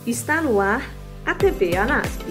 Está no ar a TV ANASP.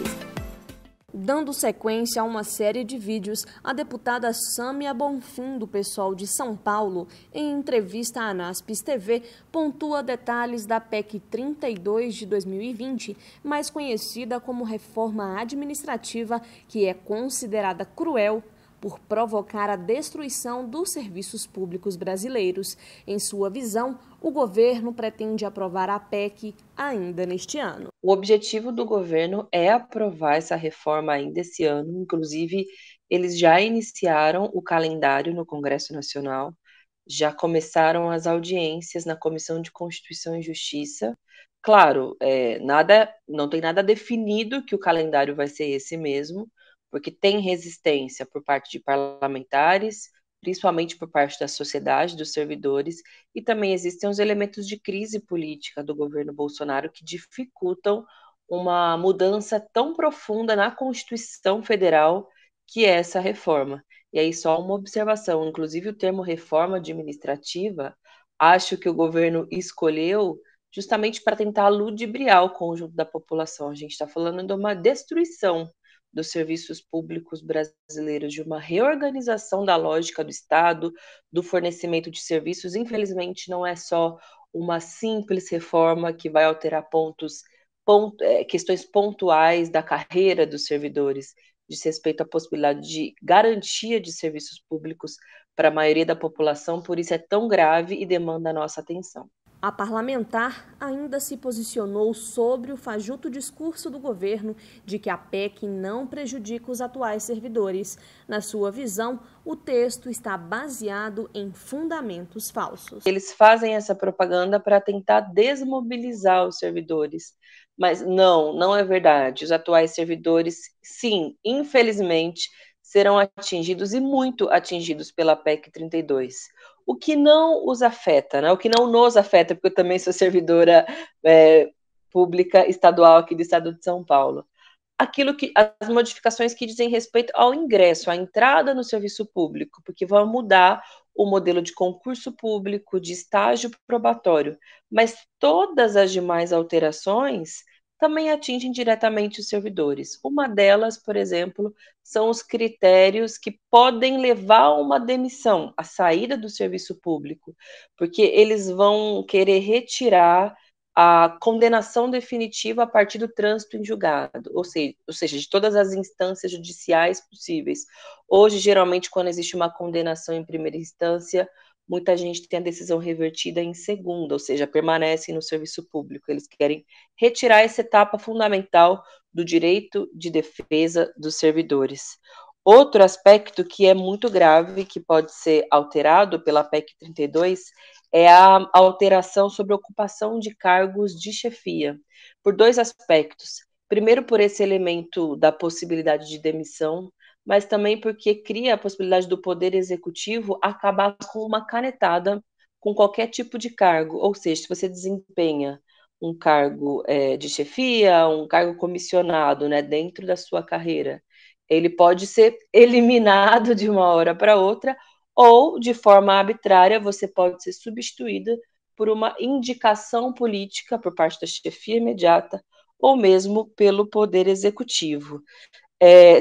Dando sequência a uma série de vídeos, a deputada Sâmia Bonfim, do PSOL de São Paulo, em entrevista à ANASP TV, pontua detalhes da PEC 32 de 2020, mais conhecida como reforma administrativa, que é considerada cruel por provocar a destruição dos serviços públicos brasileiros. Em sua visão, o governo pretende aprovar a PEC ainda neste ano. O objetivo do governo é aprovar essa reforma ainda esse ano. Inclusive, eles já iniciaram o calendário no Congresso Nacional, já começaram as audiências na Comissão de Constituição e Justiça. Claro, não tem nada definido que o calendário vai ser esse mesmo, porque tem resistência por parte de parlamentares, principalmente por parte da sociedade, dos servidores, e também existem os elementos de crise política do governo Bolsonaro que dificultam uma mudança tão profunda na Constituição Federal que é essa reforma. E aí só uma observação, inclusive o termo reforma administrativa, acho que o governo escolheu justamente para tentar ludibriar o conjunto da população. A gente está falando de uma destruição dos serviços públicos brasileiros, de uma reorganização da lógica do Estado, do fornecimento de serviços. Infelizmente, não é só uma simples reforma que vai alterar questões pontuais da carreira dos servidores, diz respeito à possibilidade de garantia de serviços públicos para a maioria da população, por isso é tão grave e demanda a nossa atenção. A parlamentar ainda se posicionou sobre o fajuto discurso do governo de que a PEC não prejudica os atuais servidores. Na sua visão, o texto está baseado em fundamentos falsos. Eles fazem essa propaganda para tentar desmobilizar os servidores, mas não é verdade. Os atuais servidores, sim, infelizmente, serão atingidos e muito atingidos pela PEC 32. O que não os afeta, né? O que não nos afeta, porque eu também sou servidora pública estadual aqui do estado de São Paulo. As modificações que dizem respeito ao ingresso, à entrada no serviço público, porque vão mudar o modelo de concurso público, de estágio probatório, mas todas as demais alterações também atingem diretamente os servidores. Uma delas, por exemplo, são os critérios que podem levar a uma demissão, a saída do serviço público, porque eles vão querer retirar a condenação definitiva a partir do trânsito em julgado, ou seja, de todas as instâncias judiciais possíveis. Hoje, geralmente, quando existe uma condenação em primeira instância, muita gente tem a decisão revertida em segunda, ou seja, permanecem no serviço público. Eles querem retirar essa etapa fundamental do direito de defesa dos servidores. Outro aspecto que é muito grave, que pode ser alterado pela PEC 32, é a alteração sobre a ocupação de cargos de chefia, por dois aspectos. Primeiro, por esse elemento da possibilidade de demissão, mas também porque cria a possibilidade do Poder Executivo acabar com uma canetada com qualquer tipo de cargo, ou seja, se você desempenha um cargo de chefia, um cargo comissionado, né, dentro da sua carreira, ele pode ser eliminado de uma hora para outra, ou, de forma arbitrária, você pode ser substituída por uma indicação política por parte da chefia imediata, ou mesmo pelo Poder Executivo.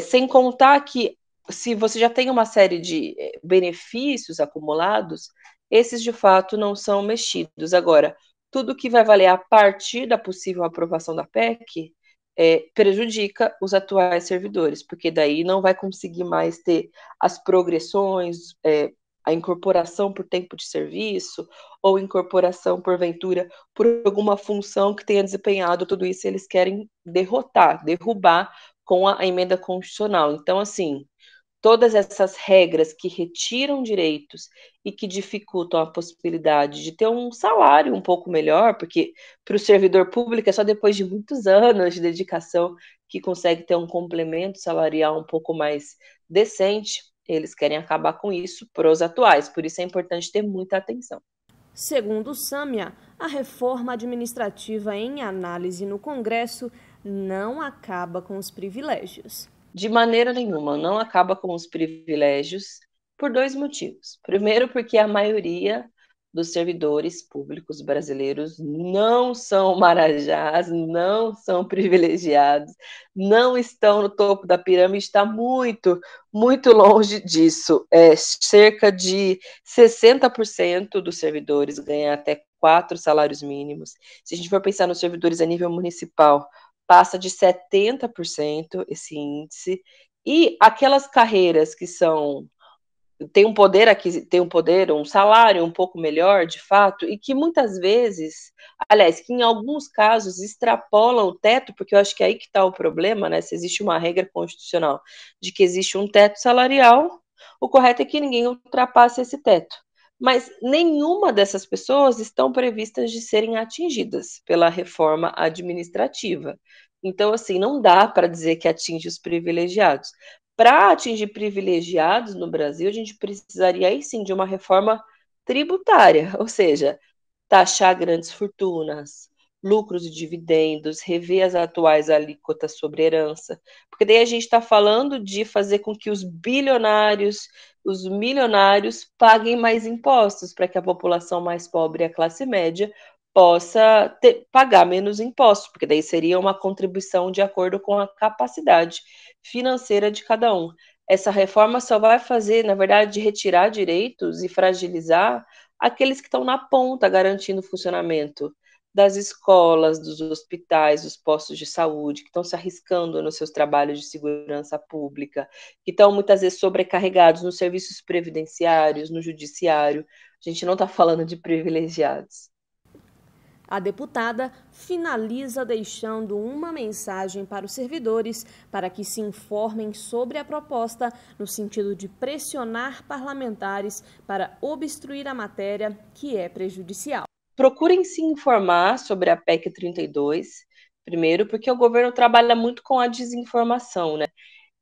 Sem contar que, se você já tem uma série de benefícios acumulados, esses, de fato, não são mexidos. Agora, tudo que vai valer a partir da possível aprovação da PEC prejudica os atuais servidores, porque daí não vai conseguir mais ter as progressões, a incorporação por tempo de serviço, ou incorporação, porventura, por alguma função que tenha desempenhado. Tudo isso eles querem derrubar com a emenda constitucional. Então, assim, todas essas regras que retiram direitos e que dificultam a possibilidade de ter um salário um pouco melhor, porque para o servidor público é só depois de muitos anos de dedicação que consegue ter um complemento salarial um pouco mais decente, eles querem acabar com isso para os atuais, por isso é importante ter muita atenção. Segundo Sâmia, a reforma administrativa em análise no Congresso não acaba com os privilégios. De maneira nenhuma, não acaba com os privilégios por dois motivos. Primeiro, porque a maioria dos servidores públicos brasileiros não são marajás, não são privilegiados, não estão no topo da pirâmide, está muito, muito longe disso. Cerca de 60% dos servidores ganham até 4 salários mínimos. Se a gente for pensar nos servidores a nível municipal, passa de 70% esse índice. E aquelas carreiras que são tem um poder, um salário um pouco melhor, de fato, e que muitas vezes, aliás, que em alguns casos extrapolam o teto, porque eu acho que é aí que está o problema, né? Se existe uma regra constitucional de que existe um teto salarial, o correto é que ninguém ultrapasse esse teto. Mas nenhuma dessas pessoas estão previstas de serem atingidas pela reforma administrativa. Então, assim, não dá para dizer que atinge os privilegiados. Para atingir privilegiados no Brasil, a gente precisaria aí sim de uma reforma tributária, ou seja, taxar grandes fortunas, lucros e dividendos, rever as atuais alíquotas sobre herança, porque daí a gente está falando de fazer com que os bilionários, os milionários paguem mais impostos para que a população mais pobre e a classe média possa pagar menos impostos, porque daí seria uma contribuição de acordo com a capacidade financeira de cada um. Essa reforma só vai fazer, na verdade, retirar direitos e fragilizar aqueles que estão na ponta, garantindo o funcionamento das escolas, dos hospitais, dos postos de saúde, que estão se arriscando nos seus trabalhos de segurança pública, que estão muitas vezes sobrecarregados nos serviços previdenciários, no judiciário. A gente não está falando de privilegiados. A deputada finaliza deixando uma mensagem para os servidores para que se informem sobre a proposta no sentido de pressionar parlamentares para obstruir a matéria que é prejudicial. Procurem se informar sobre a PEC 32, primeiro, porque o governo trabalha muito com a desinformação, né?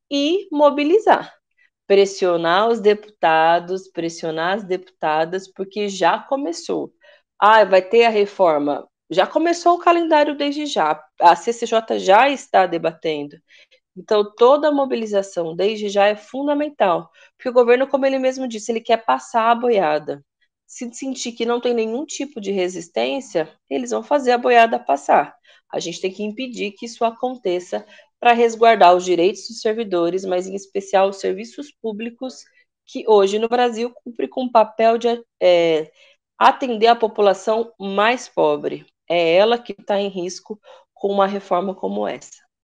E mobilizar. Pressionar os deputados, pressionar as deputadas, porque já começou. Vai ter a reforma. Já começou o calendário desde já. A CCJ já está debatendo. Então, toda a mobilização desde já é fundamental. Porque o governo, como ele mesmo disse, ele quer passar a boiada. Se sentir que não tem nenhum tipo de resistência, eles vão fazer a boiada passar. A gente tem que impedir que isso aconteça para resguardar os direitos dos servidores, mas em especial os serviços públicos, que hoje no Brasil cumpre com o papel de atender a população mais pobre. É ela que está em risco com uma reforma como essa.